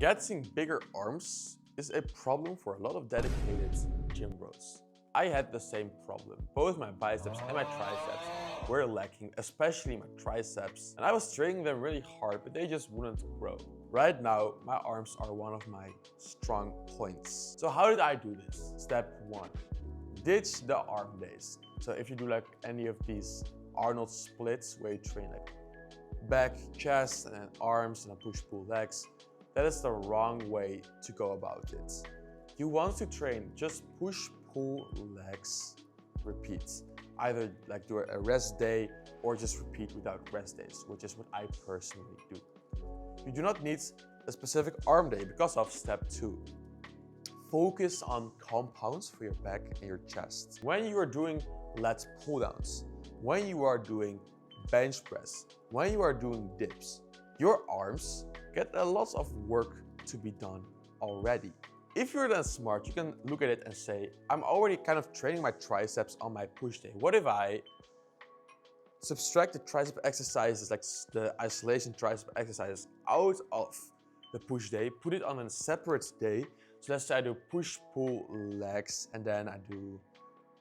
Getting bigger arms is a problem for a lot of dedicated gym bros. I had the same problem. Both my biceps and my triceps were lacking, especially my triceps, and I was training them really hard, but they just wouldn't grow. Right now, my arms are one of my strong points. So how did I do this? Step 1. Ditch the arm days. So if you do like any of these Arnold splits where you train like back, chest, and then arms, and then push-pull legs, that is the wrong way to go about it. You want to train just push-pull legs, repeat. Either like do a rest day or just repeat without rest days, which is what I personally do. You do not need a specific arm day because of step 2. Focus on compounds for your back and your chest. When you are doing lat pull downs, when you are doing bench press, when you are doing dips, your arms get a lot of work to be done already. If you're then smart, you can look at it and say, I'm already kind of training my triceps on my push day. What if I subtract the tricep exercises, like the isolation tricep exercises, out of the push day, put it on a separate day. So let's say I do push-pull legs and then I do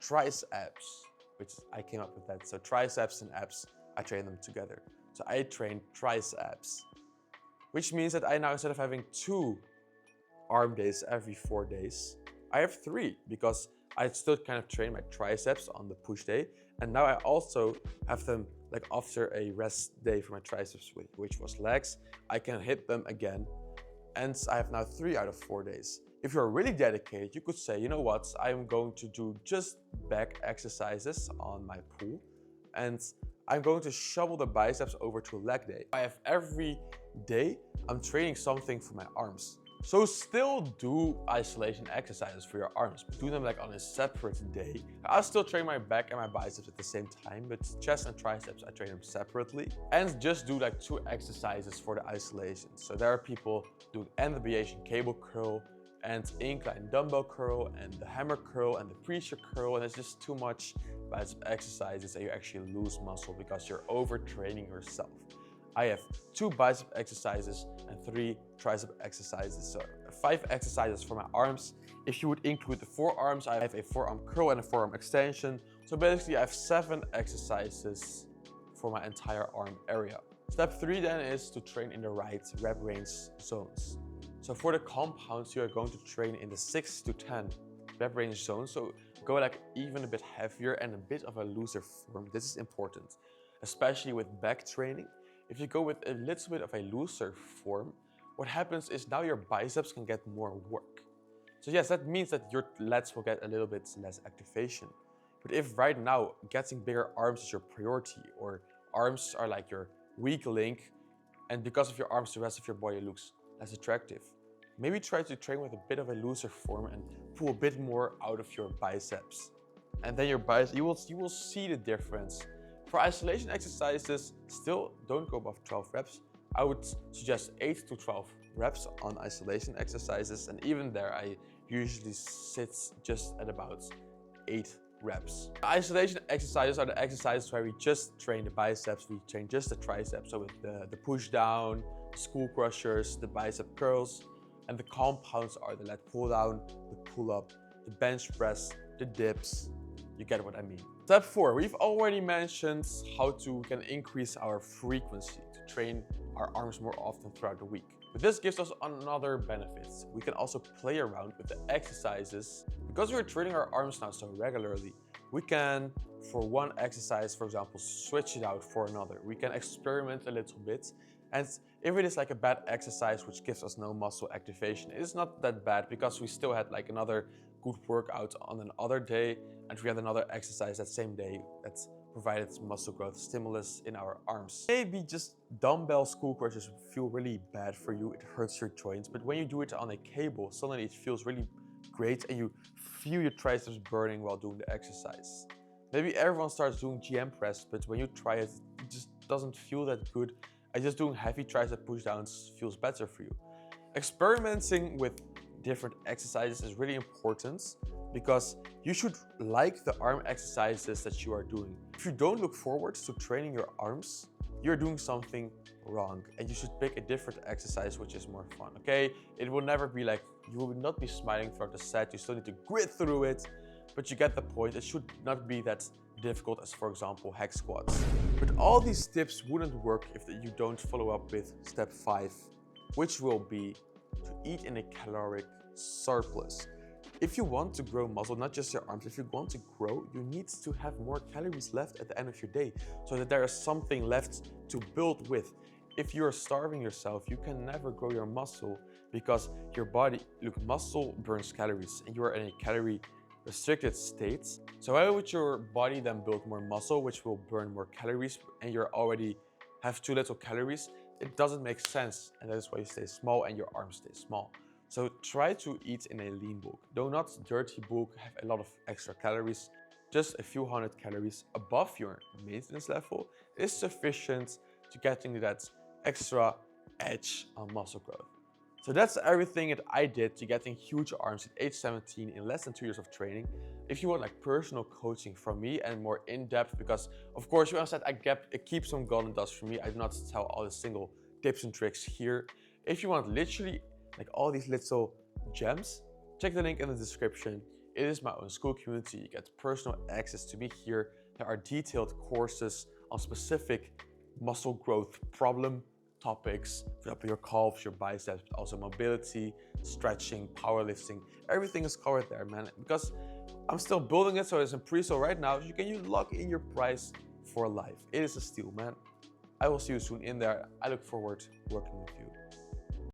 triceps, which I came up with that. So triceps and abs, I train them together. So I train triceps, which means that I now, instead of having 2 arm days every 4 days, I have 3 because I still kind of train my triceps on the push day. And now I also have them like after a rest day for my triceps, which was legs, I can hit them again. And I have now 3 out of 4 days. If you're really dedicated, you could say, you know what, I'm going to do just back exercises on my pull, and I'm going to shovel the biceps over to a leg day. I have every day, I'm training something for my arms. So still do isolation exercises for your arms, but do them like on a separate day. I'll still train my back and my biceps at the same time, but chest and triceps, I train them separately. And just do like 2 exercises for the isolation. So there are people doing end deviation cable curl and incline dumbbell curl and the hammer curl and the preacher curl, and it's just too much bicep exercises and you actually lose muscle because you're overtraining yourself. I have 2 bicep exercises and 3 tricep exercises. So 5 exercises for my arms. If you would include the forearms, I have a forearm curl and a forearm extension. So basically I have 7 exercises for my entire arm area. Step 3 then is to train in the right rep range zones. So for the compounds, you are going to train in the 6 to 10 rep range zone. So go like even a bit heavier and a bit of a looser form. This is important, especially with back training. If you go with a little bit of a looser form, what happens is now your biceps can get more work. So yes, that means that your lats will get a little bit less activation. But if right now getting bigger arms is your priority, or arms are like your weak link, and because of your arms the rest of your body looks less attractive, maybe try to train with a bit of a looser form and pull a bit more out of your biceps. And then your biceps, you will see the difference. For isolation exercises, still don't go above 12 reps. I would suggest 8 to 12 reps on isolation exercises, and even there I usually sit just at about 8 reps. The isolation exercises are the exercises where we just train the biceps, we train just the triceps, so with the push down, school crushers, the bicep curls, and the compounds are the lat pull down, the pull up, the bench press, the dips. You get what I mean. Step 4, we've already mentioned how we can increase our frequency to train our arms more often throughout the week. But this gives us another benefit. We can also play around with the exercises. Because we're training our arms now so regularly, we can, for one exercise, for example, switch it out for another. We can experiment a little bit. And if it is like a bad exercise which gives us no muscle activation, it is not that bad because we still had like another good workout on another day, and we had another exercise that same day that provided muscle growth stimulus in our arms. Maybe just dumbbell school crushers feel really bad for you, it hurts your joints, but when you do it on a cable, suddenly it feels really great and you feel your triceps burning while doing the exercise. Maybe everyone starts doing GM press, but when you try it, it just doesn't feel that good. And just doing heavy tricep pushdowns feels better for you. Experimenting with different exercises is really important because you should like the arm exercises that you are doing. If you don't look forward to training your arms, you're doing something wrong and you should pick a different exercise which is more fun, okay? It will never be like, you will not be smiling throughout the set, you still need to grit through it, but you get the point. It should not be that difficult as, for example, hack squats. But all these tips wouldn't work if you don't follow up with step 5, which will be to eat in a caloric surplus. If you want to grow muscle, not just your arms, if you want to grow, you need to have more calories left at the end of your day so that there is something left to build with. If you're starving yourself, you can never grow your muscle because your body, look, muscle burns calories and you are in a calorie restricted state. So how would your body then build more muscle, which will burn more calories, and you already have too little calories? It doesn't make sense, and that is why you stay small and your arms stay small. So try to eat in a lean bulk. Do not dirty bulk, have a lot of extra calories. Just a few hundred calories above your maintenance level is sufficient to getting that extra edge on muscle growth. So that's everything that I did to getting huge arms at age 17 in less than 2 years of training. If you want like personal coaching from me and more in-depth, because of course you understand I keep some golden dust from me. I do not tell all the single tips and tricks here. If you want literally like all these little gems, check the link in the description. It is my own school community. You get personal access to me here. There are detailed courses on specific muscle growth problem topics, for example, your calves, your biceps, but also mobility, stretching, powerlifting. Everything is covered there, man. Because I'm still building it, so it's in pre-sale right now. You can lock in your price for life. It is a steal, man. I will see you soon in there. I look forward to working with you.